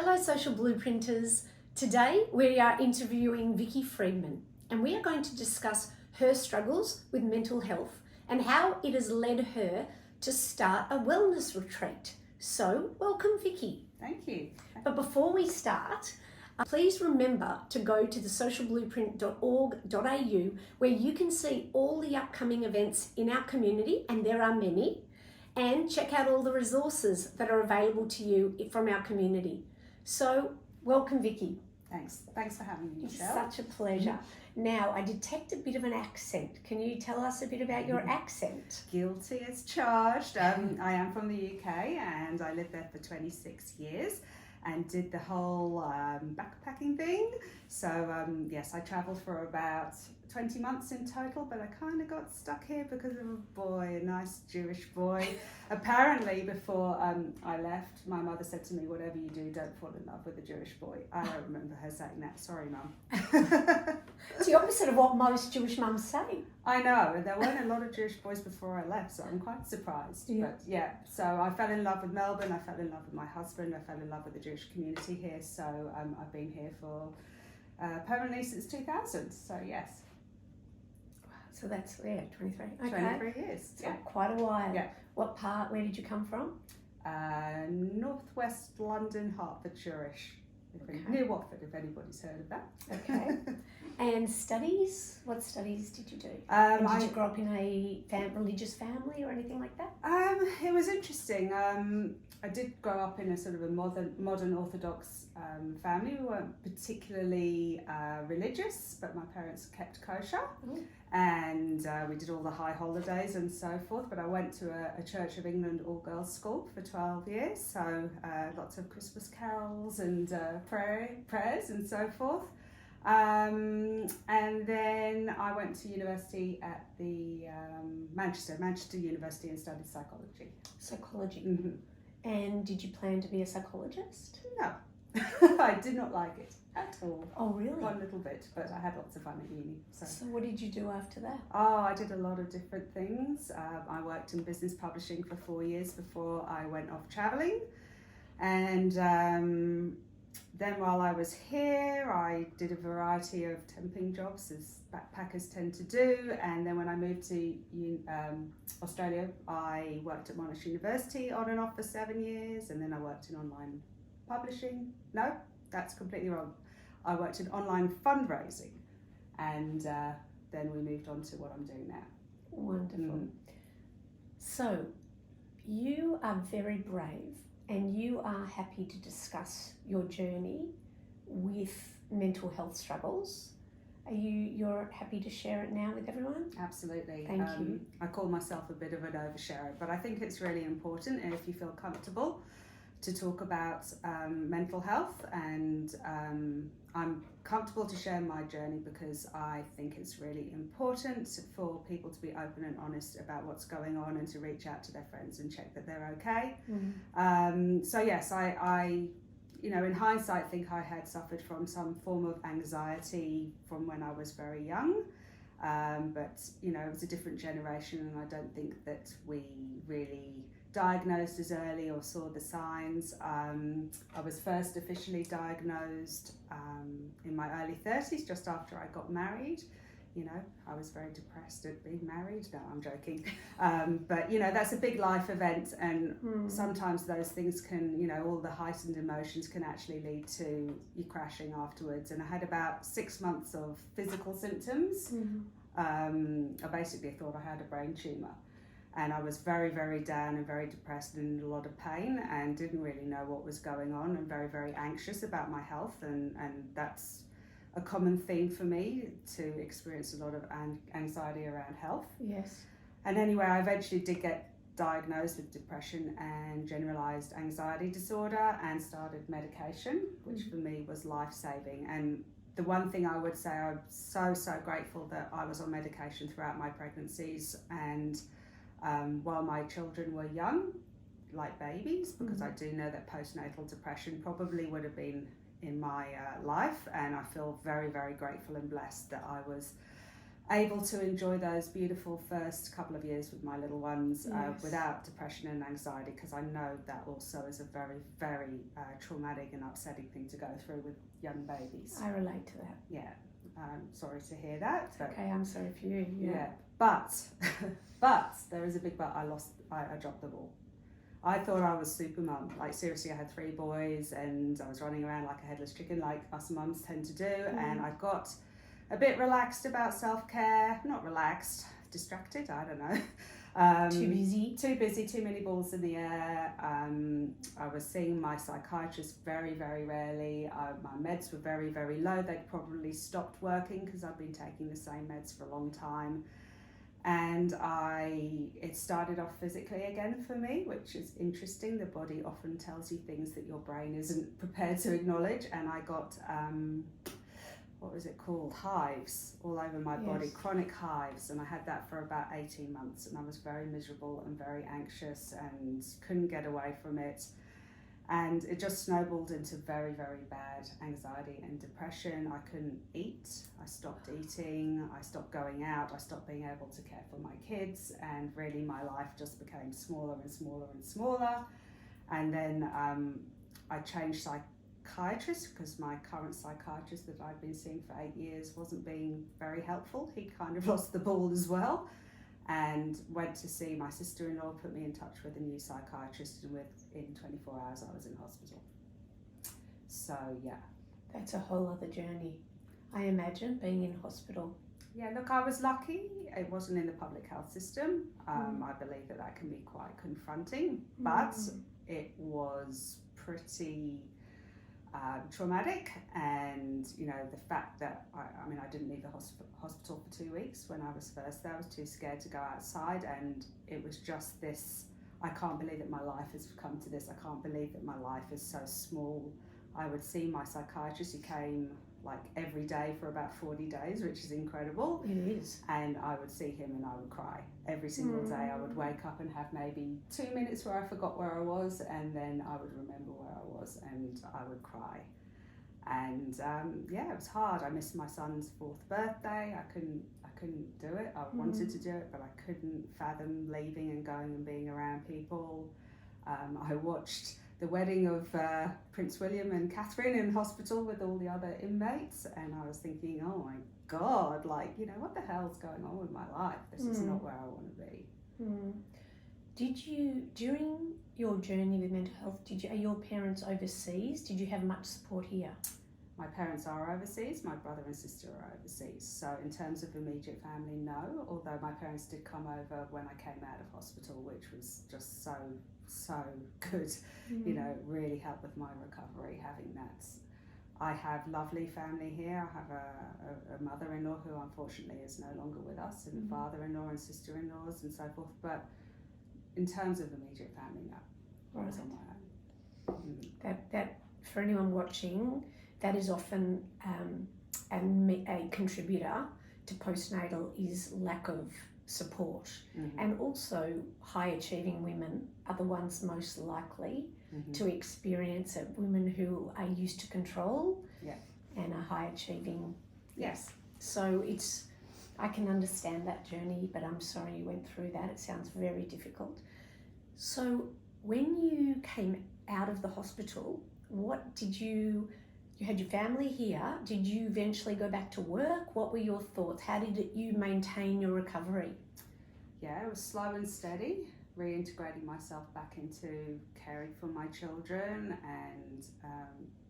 Hello, social blueprinters. Today we are interviewing Vikki Friedman, and we are going to discuss her struggles with mental health and how it has led her to start a wellness retreat. So, welcome, Vikki. Thank you. But before we start, please remember to go to thesocialblueprint.org.au where you can see all the upcoming events in our community, and there are many, and check out all the resources that are available to you from our community. So, welcome, Vikki. Thanks for having me, It's Michelle. such a pleasure. Now, I detect a bit of an accent. Can you tell us a bit about your accent? Guilty as charged. I am from the UK and I lived there for 26 years and did the whole backpacking thing. So yes, I travelled for about 20 months in total, but I kind of got stuck here because of a boy, a nice Jewish boy. Apparently, before I left, my mother said to me, whatever you do, don't fall in love with a Jewish boy. I don't remember her saying that. Sorry, Mum. It's the opposite of what most Jewish mums say. I know, and there weren't a lot of Jewish boys before I left, so I'm quite surprised. Yeah. But yeah, so I fell in love with Melbourne, I fell in love with my husband, I fell in love with the Jewish community here, so I've been here for permanently since 2000, so yes. So that's, 23. Okay. 23 years, So yeah. quite a while. Yeah. What part, where did you come from? Northwest London, Hertford, cherish. Okay. Near Watford, if anybody's heard of that. Okay. And studies? What studies did you do? I Did you grow up in a religious family or anything like that? It was interesting. I did grow up in a sort of a modern Orthodox family. We weren't particularly religious, but my parents kept kosher. Mm. And we did all the high holidays and so forth. But I went to a Church of England all-girls school for 12 years. So lots of Christmas carols and prayers and so forth. And then I went to university at the Manchester University and studied psychology. Psychology. Mm-hmm. And did you plan to be a psychologist? No, I did not like it at all. Oh, really? One little bit, but I had lots of fun at uni. So what did you do after that? Oh, I did a lot of different things. I worked in business publishing for 4 years before I went off travelling. And then while I was here, I did a variety of temping jobs, as backpackers tend to do. And then when I moved to Australia, I worked at Monash University on and off for 7 years. And then I worked in online publishing. No, that's completely wrong. I worked in online fundraising. And then we moved on to what I'm doing now. Wonderful. So you are very brave and you are happy to discuss your journey with mental health struggles. You're happy to share it now with everyone? Absolutely. Thank you. I call myself a bit of an oversharer, but I think it's really important, and if you feel comfortable, to talk about mental health, and I'm comfortable to share my journey because I think it's really important for people to be open and honest about what's going on and to reach out to their friends and check that they're okay. So yes, I in hindsight think I had suffered from some form of anxiety from when I was very young. But it was a different generation, and I don't think that we really diagnosed as early or saw the signs. I was first officially diagnosed in my early 30s, just after I got married. I was very depressed at being married. No, I'm joking. But that's a big life event, and sometimes those things can, all the heightened emotions can actually lead to you crashing afterwards. And I had about 6 months of physical symptoms. I basically thought I had a brain tumour. And I was very, very down and very depressed and in a lot of pain and didn't really know what was going on, and very, very anxious about my health. And that's a common theme for me, to experience a lot of anxiety around health. Yes. And anyway, I eventually did get diagnosed with depression and generalised anxiety disorder and started medication, which for me was life-saving. And the one thing I would say, I'm so grateful that I was on medication throughout my pregnancies, and while my children were young, like babies, because I do know that postnatal depression probably would have been in my life, and I feel very, very grateful and blessed that I was able to enjoy those beautiful first couple of years with my little ones without depression and anxiety, because I know that also is a very, very traumatic and upsetting thing to go through with young babies. I relate to that. Yeah, I'm sorry to hear that. But, okay, I'm sorry for you. Yeah. But there is a big but. I dropped the ball. I thought I was super mum. Like, seriously, I had 3 boys and I was running around like a headless chicken, like us mums tend to do. And I got a bit relaxed about self-care. Not relaxed, distracted, I don't know. Too busy, too many balls in the air. I was seeing my psychiatrist very, very rarely. My meds were very, very low. They'd probably stopped working because I'd been taking the same meds for a long time. And it started off physically again for me, which is interesting. The body often tells you things that your brain isn't prepared to acknowledge. And I got, what was it called? Hives all over my body, chronic hives. And I had that for about 18 months. And I was very miserable and very anxious and couldn't get away from it. And it just snowballed into very, very bad anxiety and depression. I couldn't eat. I stopped eating. I stopped going out. I stopped being able to care for my kids. And really my life just became smaller and smaller and smaller. And then I changed psychiatrist because my current psychiatrist that I'd been seeing for 8 years wasn't being very helpful. He kind of lost the ball as well. And went to see my sister-in-law, put me in touch with a new psychiatrist, and within 24 hours I was in hospital. So yeah. That's a whole other journey, I imagine, being in hospital. Yeah, look, I was lucky. It wasn't in the public health system. I believe that can be quite confronting, but it was pretty traumatic. And the fact that I didn't leave the hospital for 2 weeks when I was first there. I was too scared to go outside, and it was just this, I can't believe that my life has come to this. I can't believe that my life is so small. I would see my psychiatrist, who came like every day for about 40 days, which is incredible. It is. And I would see him and I would cry every single day. I would wake up and have maybe 2 minutes where I forgot where I was, and then I would remember where I was and I would cry. And it was hard. I missed my son's 4th birthday. I couldn't do it. I wanted to do it, but I couldn't fathom leaving and going and being around people. I watched the wedding of Prince William and Catherine in hospital with all the other inmates, and I was thinking, oh my God, what the hell's going on with my life? This is not where I want to be. Did you, during your journey with mental health, are your parents overseas? Did you have much support here? My parents are overseas, my brother and sister are overseas. So in terms of immediate family, no, although my parents did come over when I came out of hospital, which was just so good, really helped with my recovery, having that. I have lovely family here. I have a mother-in-law who unfortunately is no longer with us, and a father-in-law and sister-in-laws and so forth. But in terms of immediate family, no, I was on my own. That for anyone watching, that is often a contributor to postnatal is lack of support. And also high achieving women are the ones most likely to experience it. Women who are used to control and are high achieving. Yes. So I can understand that journey, but I'm sorry you went through that. It sounds very difficult. So when you came out of the hospital, what did you had your family here. Did you eventually go back to work? What were your thoughts? How did you maintain your recovery? Yeah, it was slow and steady, reintegrating myself back into caring for my children and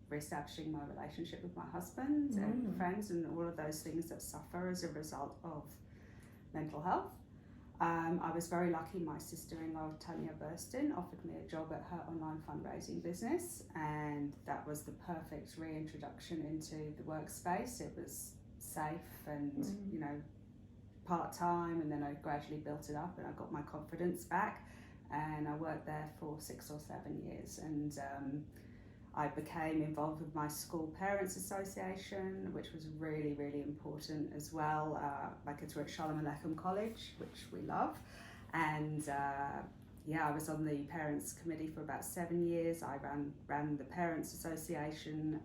reestablishing my relationship with my husband and friends and all of those things that suffer as a result of mental health. I was very lucky. My sister-in-law, Tanya Burston, offered me a job at her online fundraising business, and that was the perfect reintroduction into the workspace. It was safe and, part-time, and then I gradually built it up and I got my confidence back, and I worked there for 6 or 7 years, and I became involved with my school parents association, which was really, really important as well. My kids were at Shalom Aleichem College, which we love. And I was on the parents committee for about 7 years. I ran the parents association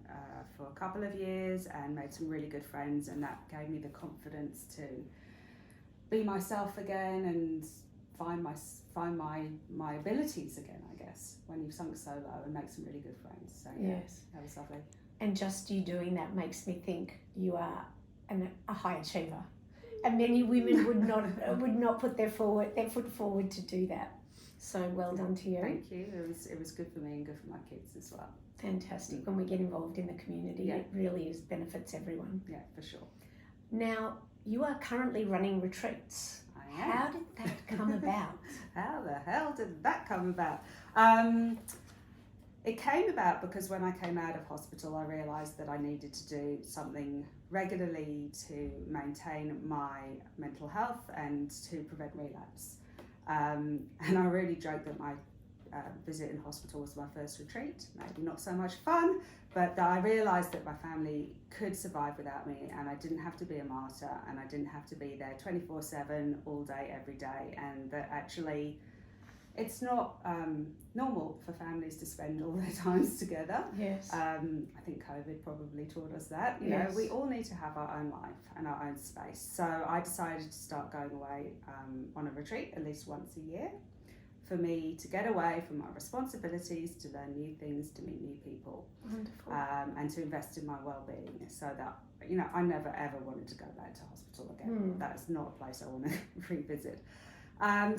for a couple of years and made some really good friends, and that gave me the confidence to be myself again and find my abilities again, I guess, when you've sunk so low, and make some really good friends. So yeah, Yes. that was lovely. And just you doing that makes me think you are a high achiever. And many women would not put their foot forward to do that. So well done to you. Thank you. It was good for me and good for my kids as well. Fantastic. When we get involved in the community, it really benefits everyone. Yeah, for sure. Now, you are currently running retreats. I am. How did that come about? How the hell did that come about? It came about because when I came out of hospital, I realised that I needed to do something regularly to maintain my mental health and to prevent relapse. And I really joked that my visit in hospital was my first retreat. Maybe not so much fun, but I realised that my family could survive without me, and I didn't have to be a martyr, and I didn't have to be there 24/7 all day, every day, and that actually it's not normal for families to spend all their times together. Yes. I think COVID probably taught us that. You know, we all need to have our own life and our own space. So I decided to start going away on a retreat at least once a year, for me to get away from my responsibilities, to learn new things, to meet new people. Wonderful. And to invest in my well-being, so that, you know, I never ever wanted to go back to hospital again. That is not a place I want to revisit.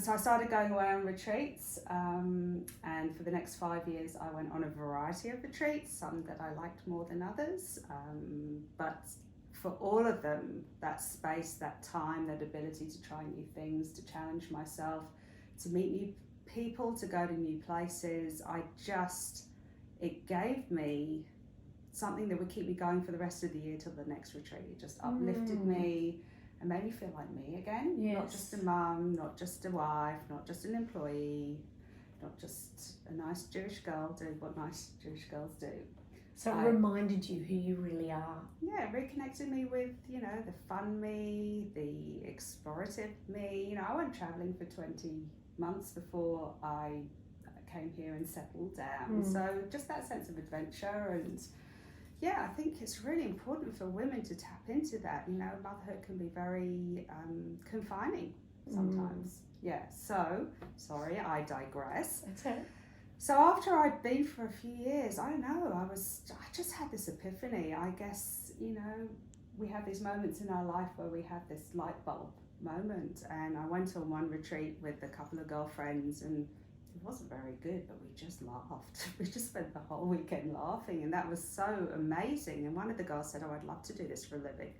So I started going away on retreats, and for the next 5 years I went on a variety of retreats, some that I liked more than others, but for all of them, that space, that time, that ability to try new things, to challenge myself, to meet new people, to go to new places, it gave me something that would keep me going for the rest of the year till the next retreat. It just uplifted me and made me feel like me again. Yes. Not just a mum, not just a wife, not just an employee, not just a nice Jewish girl doing what nice Jewish girls do. So it reminded you who you really are. Yeah, it reconnected me with, you know, the fun me, the explorative me. You know, I went travelling for 20 months before I came here and settled down. So just that sense of adventure, and yeah, I think it's really important for women to tap into that. You know, motherhood can be very confining sometimes. Yeah, so, sorry, I digress. That's it. So after I'd been for a few years, I don't know, I just had this epiphany. I guess, you know, we have these moments in our life where we have this light bulb moment, and I went on one retreat with a couple of girlfriends, and it wasn't very good, but we just laughed. We just spent the whole weekend laughing, and that was so amazing. And one of the girls said, "Oh, I'd love to do this for a living."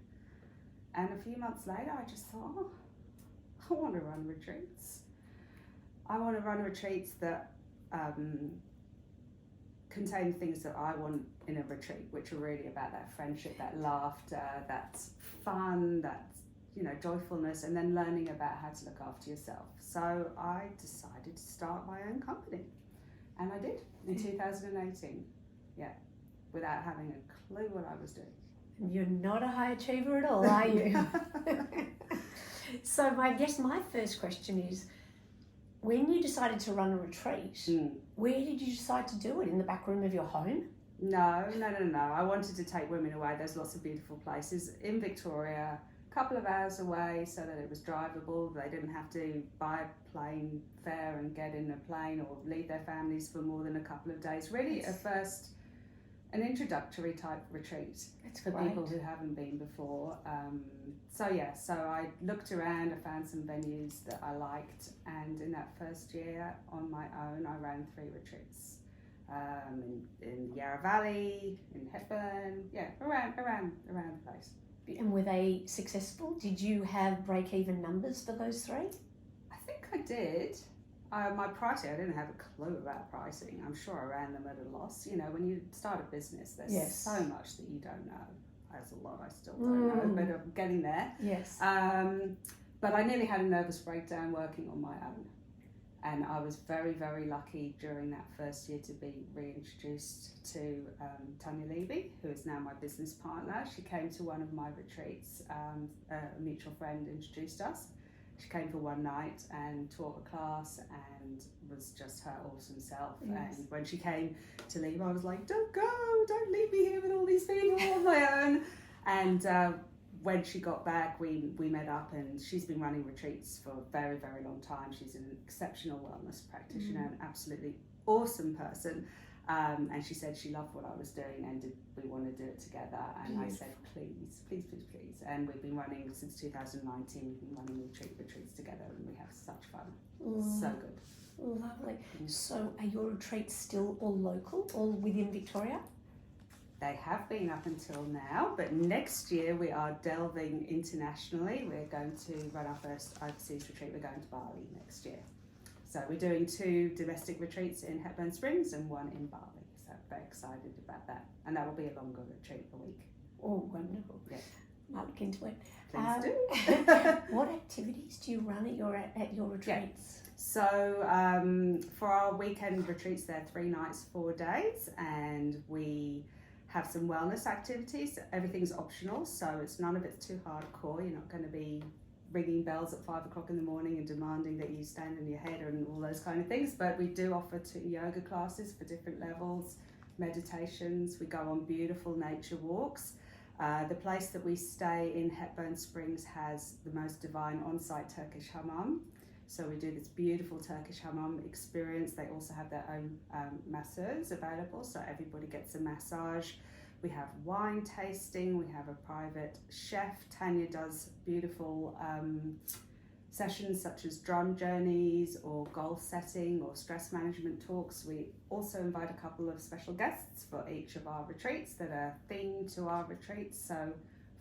And a few months later, I just thought, oh, I want to run retreats. I want to run retreats that contain things that I want in a retreat, which are really about that friendship, that laughter, that fun, that, you know, joyfulness, and then learning about how to look after yourself. So I decided to start my own company, and I did in 2018. Yeah, without having a clue what I was doing. You're not a high achiever at all, are you? So I guess my first question is, when you decided to run a retreat, where did you decide to do it? In the back room of your home? No. I wanted to take women away. There's lots of beautiful places in Victoria, a couple of hours away, so that it was drivable. They didn't have to buy a plane fare and get in a plane or leave their families for more than a couple of days. Really, an introductory type retreat for people who haven't been before. So I looked around, I found some venues that I liked, and in that first year on my own, I ran 3 retreats in Yarra Valley, in Hepburn, around the place. And were they successful? Did you have break-even numbers for those 3? I think I did. My pricing, I didn't have a clue about pricing. I'm sure I ran them at a loss. You know, when you start a business, there's so much that you don't know. There's a lot I still don't know, but I'm getting there. Yes. But I nearly had a nervous breakdown working on my own. And I was very, very lucky during that first year to be reintroduced to Tanya Levy, who is now my business partner. She came to one of my retreats. A mutual friend introduced us. She came for one night and taught a class and was just her awesome self. Yes. And when she came to leave, I was like, don't go, don't leave me here with all these people on my own. And when she got back, we met up, and she's been running retreats for a very, very long time. She's an exceptional wellness practitioner, an absolutely awesome person. And she said she loved what I was doing and did we want to do it together. And I said, please. And we've been running since 2019. We've been running retreats together, and we have such fun. So good. Lovely. So are your retreats still all local, all within Victoria? They have been up until now, but next year we are delving internationally. We're going to run our first overseas retreat. We're going to Bali next year. So we're doing 2 domestic retreats in Hepburn Springs and 1 in Bali. So very excited about that. And that will be a longer retreat, a week. Oh, wonderful. Yeah. Might look into it. Please do. What activities do you run at your retreats? So for our weekend retreats, they're 3 nights, 4 days, and we have some wellness activities. Everything's optional, so none of it's too hardcore. You're not going to be ringing bells at 5 o'clock in the morning and demanding that you stand on your head and all those kind of things. But we do offer 2 yoga classes for different levels, meditations. We go on beautiful nature walks. The place that we stay in, Hepburn Springs, has the most divine on-site Turkish hammam. So we do this beautiful Turkish hammam experience. They also have their own masseurs available, so everybody gets a massage. We have wine tasting. We have a private chef. Tanya does beautiful sessions such as drum journeys or goal setting or stress management talks. We also invite a couple of special guests for each of our retreats that are themed to our retreats. So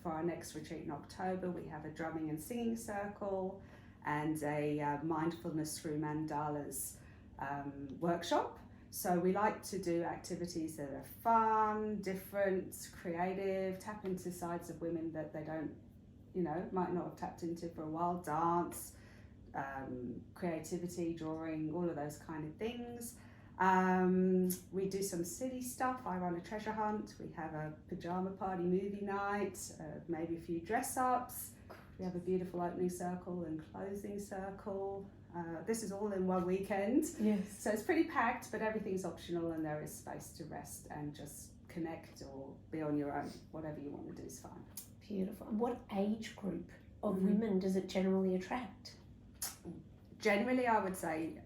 for our next retreat in October, we have a drumming and singing circle and a mindfulness through mandalas workshop. So we like to do activities that are fun, different, creative, tap into sides of women that they don't, might not have tapped into for a while. Dance, creativity, drawing, all of those kind of things. We do some city stuff. I run a treasure hunt. We have a pajama party movie night, maybe a few dress ups. We have a beautiful opening circle and closing circle. This is all in one weekend. Yes. So it's pretty packed, but everything's optional and there is space to rest and just connect or be on your own. Whatever you want to do is fine. Beautiful. And what age group of women does it generally attract? Generally, I would say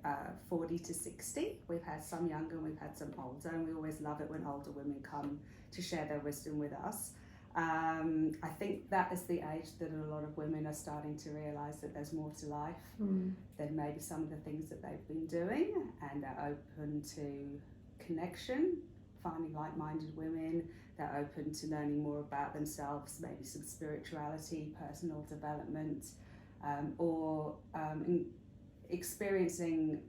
40 to 60. We've had some younger and we've had some older, and we always love it when older women come to share their wisdom with us. I think that is the age that a lot of women are starting to realise that there's more to life than maybe some of the things that they've been doing, and are open to connection, finding like-minded women. They're open to learning more about themselves, maybe some spirituality, personal development, or experiencing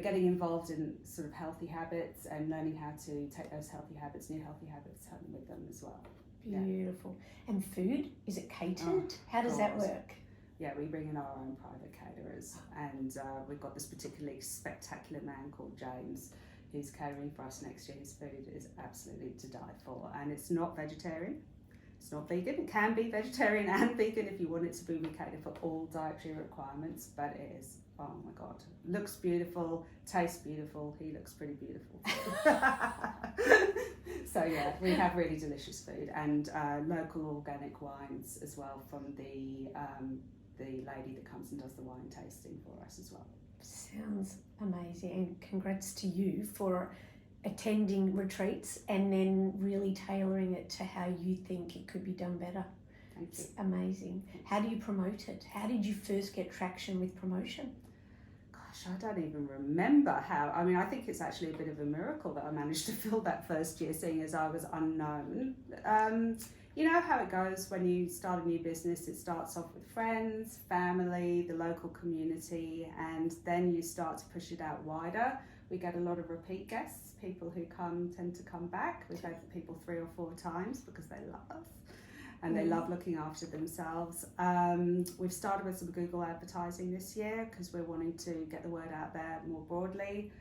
getting involved in sort of healthy habits and learning how to take those healthy habits, new healthy habits, home with them as well. Beautiful. Yeah. And food, is it catered? How does that work? Yeah, we bring in our own private caterers, and we've got this particularly spectacular man called James who's catering for us next year. His food is absolutely to die for, and it's not vegetarian. It's not vegan. It can be vegetarian and vegan if you want it to be. We cater for all dietary requirements, but it is, oh my God, looks beautiful, tastes beautiful. He looks pretty beautiful. So yeah, we have really delicious food and local organic wines as well from the lady that comes and does the wine tasting for us as well. Sounds amazing, and congrats to you for attending retreats and then really tailoring it to how you think it could be done better. Thank you. It's amazing. How do you promote it? How did you first get traction with promotion? Gosh, I don't even remember how. I mean, I think it's actually a bit of a miracle that I managed to fill that first year, seeing as I was unknown. You know how it goes when you start a new business. It starts off with friends, family, the local community, and then you start to push it out wider. We get a lot of repeat guests. People who tend to come back. We've had people 3 or 4 times because they love us and they love looking after themselves. We've started with some Google advertising this year because we're wanting to get the word out there more broadly.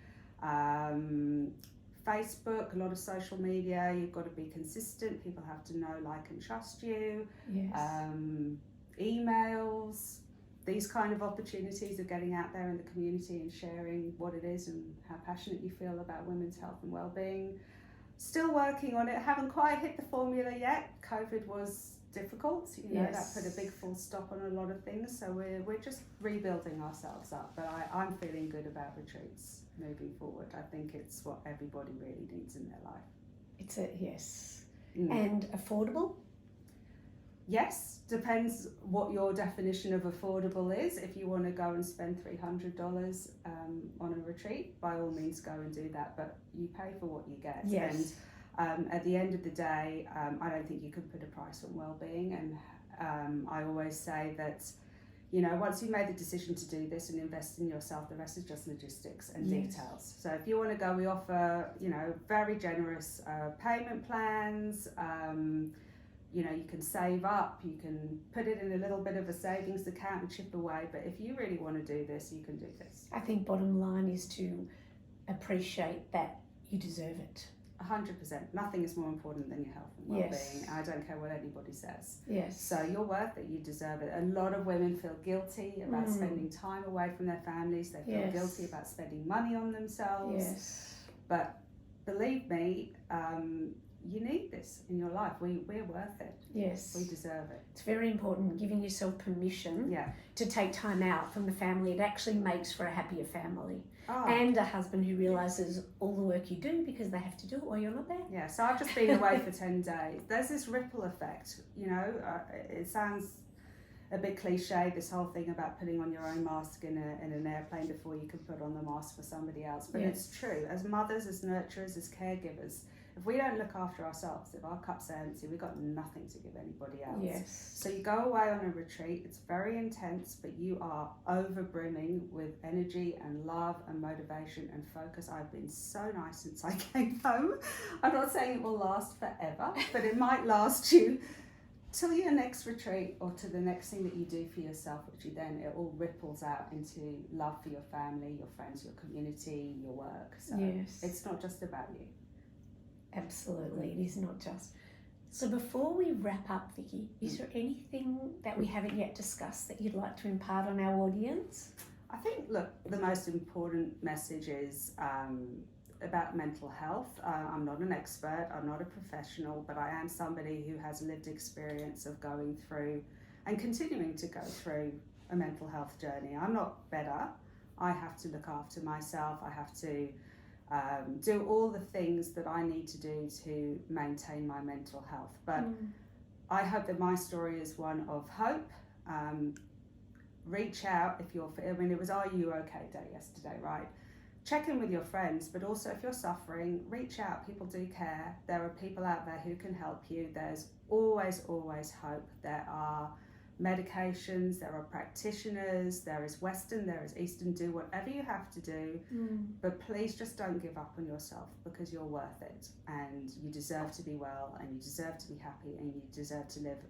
Facebook, a lot of social media. You've got to be consistent. People have to know, like, and trust you. Yes. Emails. These kind of opportunities of getting out there in the community and sharing what it is and how passionate you feel about women's health and well-being. Still working on it. Haven't quite hit the formula yet. COVID was difficult, that put a big full stop on a lot of things, so we're just rebuilding ourselves up, but I'm feeling good about retreats moving forward. I think it's what everybody really needs in their life. Yes. And affordable? Yes, depends what your definition of affordable is. If you want to go and spend $300 on a retreat, by all means go and do that, but you pay for what you get. Yes. And at the end of the day, I don't think you can put a price on well-being, and I always say that, once you've made the decision to do this and invest in yourself, the rest is just logistics and details. So if you want to go, we offer, very generous payment plans. You can save up, you can put it in a little bit of a savings account and chip away, but if you really want to do this, you can do this. I think bottom line is to appreciate that you deserve it. 100%. Nothing is more important than your health and well-being. I don't care what anybody says. Yes. So you're worth it, you deserve it. A lot of women feel guilty about spending time away from their families. They feel guilty about spending money on themselves. Yes. But believe me, you need this in your life. We're worth it. Yes. We deserve it. It's very important, giving yourself permission to take time out from the family. It actually makes for a happier family. And a husband who realises all the work you do because they have to do it while you're not there. Yeah, so I've just been away for 10 days. There's this ripple effect, it sounds a bit cliche, this whole thing about putting on your own mask in an airplane before you can put on the mask for somebody else. But it's true. As mothers, as nurturers, as caregivers, if we don't look after ourselves, if our cups are empty, we've got nothing to give anybody else. Yes. So you go away on a retreat, it's very intense, but you are over brimming with energy and love and motivation and focus. I've been so nice since I came home. I'm not saying it will last forever, but it might last you till your next retreat or to the next thing that you do for yourself, which it all ripples out into love for your family, your friends, your community, your work. So it's not just about you. Absolutely, it is not just. So before we wrap up, Vikki, is there anything that we haven't yet discussed that you'd like to impart on our audience? I think, look, the most important message is about mental health. I'm not an expert, I'm not a professional, but I am somebody who has lived experience of going through and continuing to go through a mental health journey. I'm not better. I have to look after myself. I have to do all the things that I need to do to maintain my mental health. But I hope that my story is one of hope. Reach out if you're, it was Are You OK Day yesterday, right? Check in with your friends, but also if you're suffering, reach out. People do care. There are people out there who can help you. There's always hope. There are medications, there are practitioners, there is Western, there is Eastern. Do whatever you have to do, but please just don't give up on yourself, because you're worth it and you deserve to be well and you deserve to be happy and you deserve to live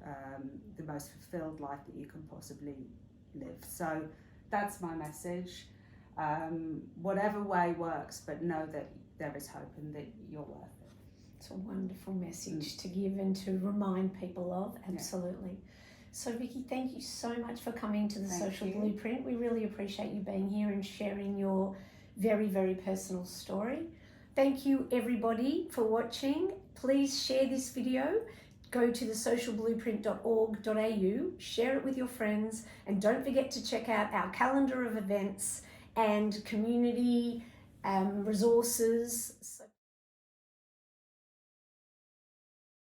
the most fulfilled life that you can possibly live. So that's my message. Whatever way works, but know that there is hope and that you're worth it. It's a wonderful message to give and to remind people of. Absolutely. So Vikki, thank you so much for coming to the Social Blueprint. We really appreciate you being here and sharing your very, very personal story. Thank you everybody for watching. Please share this video. Go to thesocialblueprint.org.au, share it with your friends, and don't forget to check out our calendar of events and community resources.